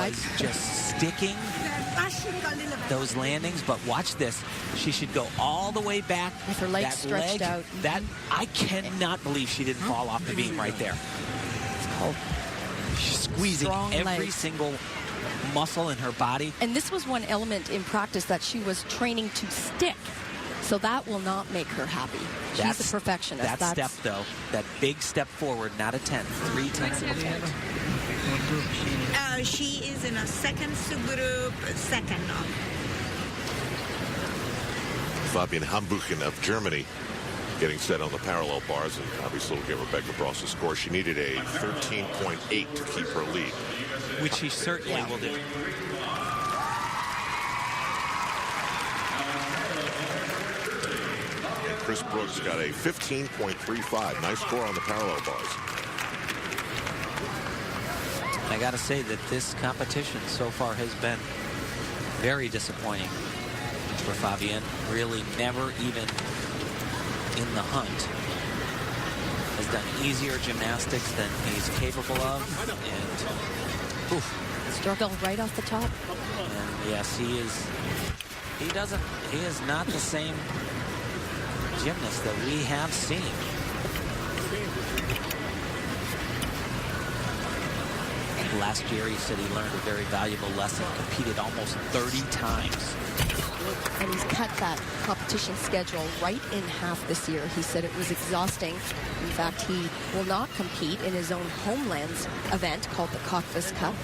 was just sticking those landings, but watch this. She should go all the way back. With her legs stretched out. That I cannot believe she didn't fall off the beam right there. Oh. She's squeezing Strong every legs. single muscle in her body. And this was one element in practice that she was training to stick. So that will not make her happy. She's a perfectionist. That step, though, that big step forward, not a 10, 3/10 of a 10. She is in a second group, second. Fabian Hambuchen of Germany getting set on the parallel bars, and obviously we'll get Rebecca Bross's score. She needed a 13.8 to keep her lead. Which she certainly will do. And Chris Brooks got a 15.35. Nice score on the parallel bars. I got to say that this competition so far has been very disappointing for Fabian. Really never even in the hunt. Has done easier gymnastics than he's capable of. And struggled right off the top. And yes, he is not the same gymnast that we have seen. Last year, he said he learned a very valuable lesson, competed almost 30 times. And he's cut that competition schedule right in half this year. He said it was exhausting. In fact, he will not compete in his own homeland's event called the Cockfist Cup.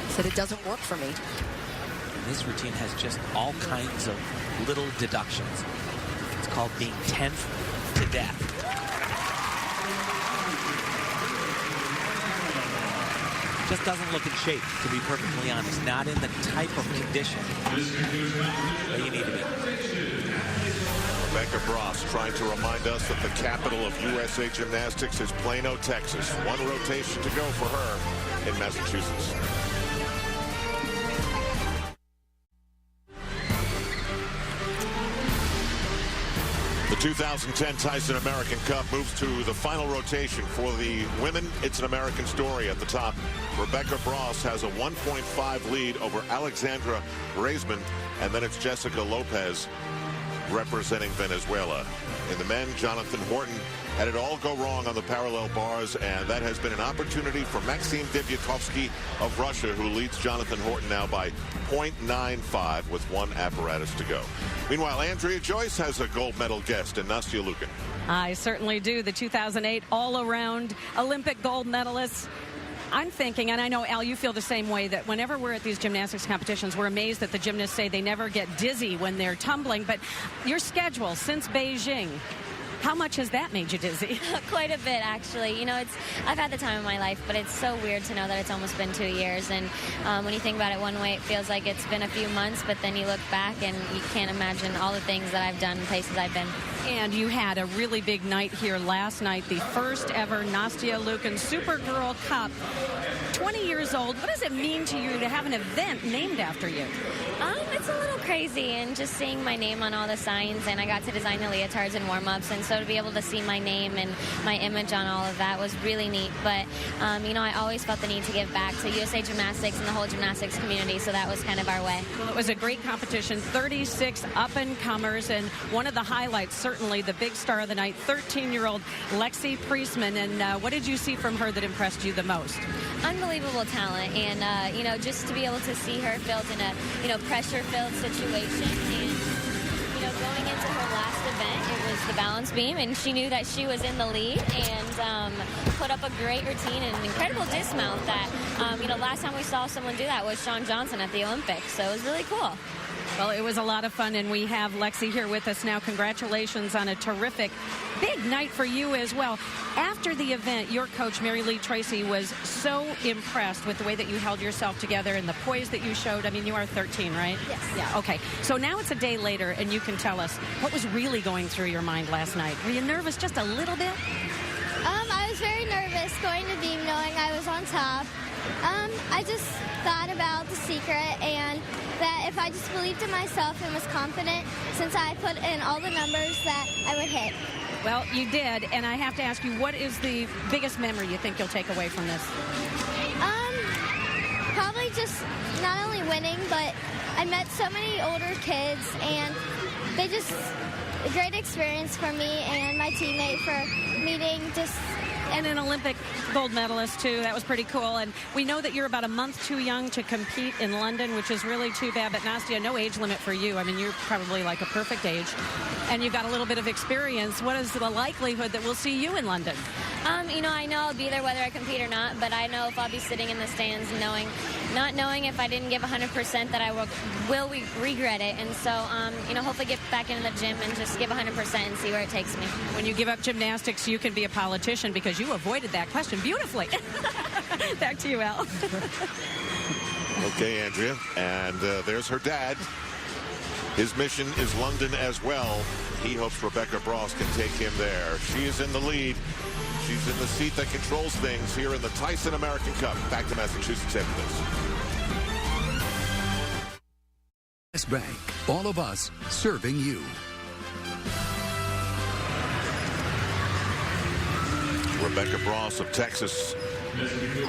He said it doesn't work for me. And his routine has just all kinds of little deductions. It's called being 10th to death. Just doesn't look in shape, to be perfectly honest. Not in the type of condition that you need to be. Rebecca Bross trying to remind us that the capital of USA Gymnastics is Plano, Texas. One rotation to go for her in Massachusetts. The 2010 Tyson American Cup moves to the final rotation. For the women, it's an American story. At the top, Rebecca Bross has a 1.5 lead over Alexandra Reisman, and then it's Jessica Lopez representing Venezuela. In the men, Jonathan Horton had it all go wrong on the parallel bars, and that has been an opportunity for Maxim Deviatovsky of Russia, who leads Jonathan Horton now by 0.95 with one apparatus to go. Meanwhile, Andrea Joyce has a gold medal guest in Nastya Lukin. I certainly do. The 2008 all-around Olympic gold medalist. I'm thinking, and I know, Al, you feel the same way, that whenever we're at these gymnastics competitions, we're amazed that the gymnasts say they never get dizzy when they're tumbling. But your schedule since Beijing, how much has that made you dizzy? Quite a bit, actually. You know, I've had the time of my life, but it's so weird to know that it's almost been 2 years. And when you think about it one way, it feels like it's been a few months, but then you look back and you can't imagine all the things that I've done, places I've been. And you had a really big night here last night, the first ever Nastya Lukin Supergirl Cup. 20 years old. What does it mean to you to have an event named after you? It's a little crazy, and just seeing my name on all the signs, and I got to design the leotards and warm-ups, and so to be able to see my name and my image on all of that was really neat. But, you know, I always felt the need to give back to USA Gymnastics and the whole gymnastics community, so that was kind of our way. Well, it was a great competition, 36 up-and-comers, and one of the highlights, certainly the big star of the night, 13-year-old Lexi Priestman. And what did you see from her that impressed you the most? Unbelievable talent, and, you know, just to be able to see her filled in a, you know, pressure-filled situation, and, you know, going into her last event, it was the balance beam, and she knew that she was in the lead, and put up a great routine and an incredible dismount that, you know, last time we saw someone do that was Shawn Johnson at the Olympics, so it was really cool. Well, it was a lot of fun, and we have Lexi here with us now. Congratulations on a terrific big night for you as well. After the event, your coach, Mary Lee Tracy, was so impressed with the way that you held yourself together and the poise that you showed. I mean, you are 13, right? Yes. Yeah, okay. So now it's a day later, and you can tell us what was really going through your mind last night. Were you nervous just a little bit? I was very nervous going to beam knowing I was on top. I just thought about the secret, and that if I just believed in myself and was confident, since I put in all the numbers, that I would hit. Well, you did, and I have to ask you, what is the biggest memory you think you'll take away from this? Probably just not only winning, but I met so many older kids, and they just a great experience for me and my teammate for meeting just. And an Olympic gold medalist, too. That was pretty cool. And we know that you're about a month too young to compete in London, which is really too bad. But, Nastia, no age limit for you. I mean, you're probably like a perfect age. And you've got a little bit of experience. What is the likelihood that we'll see you in London? You know, I know I'll be there whether I compete or not, but I know if I'll be sitting in the stands not knowing if I didn't give 100% that I will regret it. And so, you know, hopefully get back into the gym and just give 100% and see where it takes me. When you give up gymnastics, you can be a politician because you avoided that question beautifully. Back to you, Al. Okay, Andrea. And there's her dad. His mission is London as well. He hopes Rebecca Bross can take him there. She is in the lead. She's in the seat that controls things here in the Tyson American Cup. Back to Massachusetts after this. Yes, Bank. All of us serving you. Rebecca Bross of Texas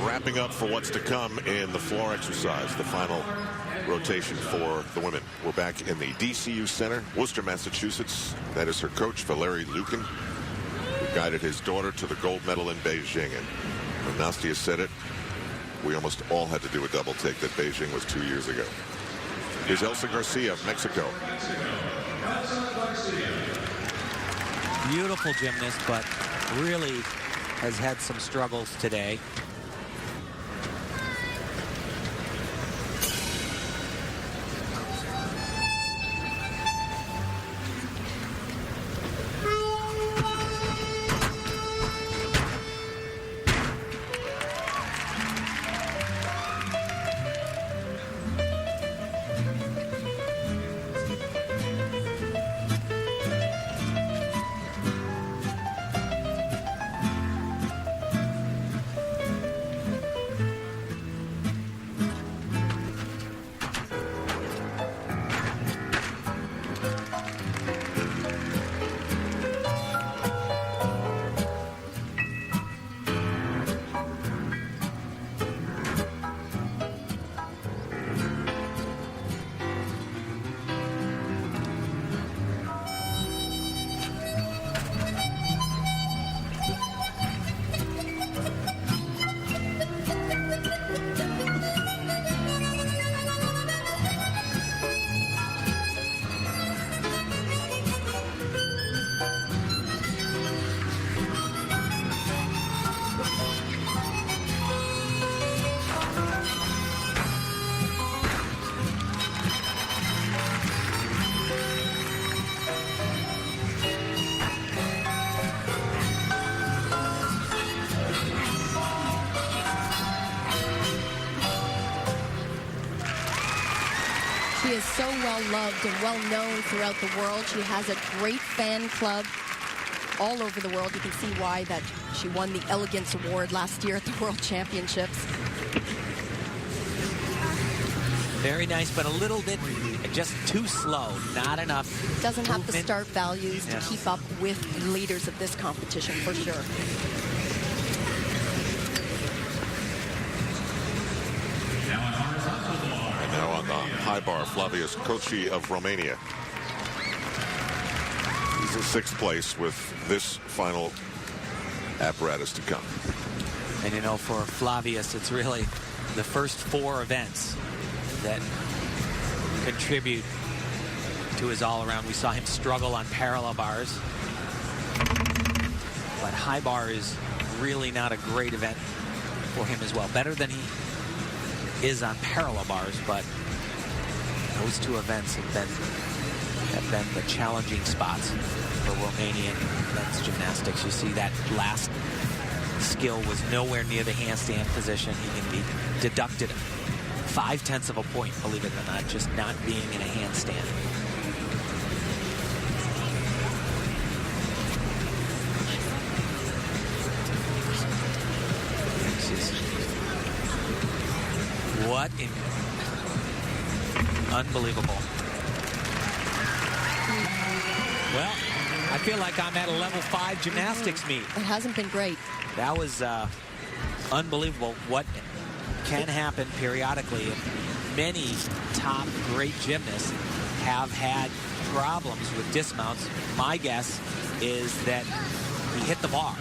wrapping up for what's to come in the floor exercise, the final rotation for the women. We're back in the DCU Center, Worcester, Massachusetts. That is her coach, Valery Lukin, who guided his daughter to the gold medal in Beijing. And when Nastia said it, we almost all had to do a double take that Beijing was 2 years ago. Here's Elsa Garcia of Mexico. Beautiful gymnast, but really has had some struggles today. She is so well loved and well known throughout the world. She has a great fan club all over the world. You can see why that she won the Elegance Award last year at the World Championships. Very nice, but a little bit just too slow. Not enough. Doesn't have the movement. start values Yes. to keep up with leaders of this competition, for sure. And now on the high bar, Flavius Kochi of Romania. He's in 6th place with this final apparatus to come. And you know, for Flavius, it's really the first 4 events that contribute to his all-around. We saw him struggle on parallel bars, but high bar is really not a great event for him as well. Better than he is on parallel bars, but those 2 events have been the challenging spots for Romanian men's gymnastics. You see that last skill was nowhere near the handstand position. He can be deducted 0.5 of a point, believe it or not, just not being in a handstand. What in unbelievable. Well, I feel like I'm at a level 5 gymnastics meet. It hasn't been great. That was unbelievable. What can happen periodically. And many top great gymnasts have had problems with dismounts. My guess is that he hit the bar.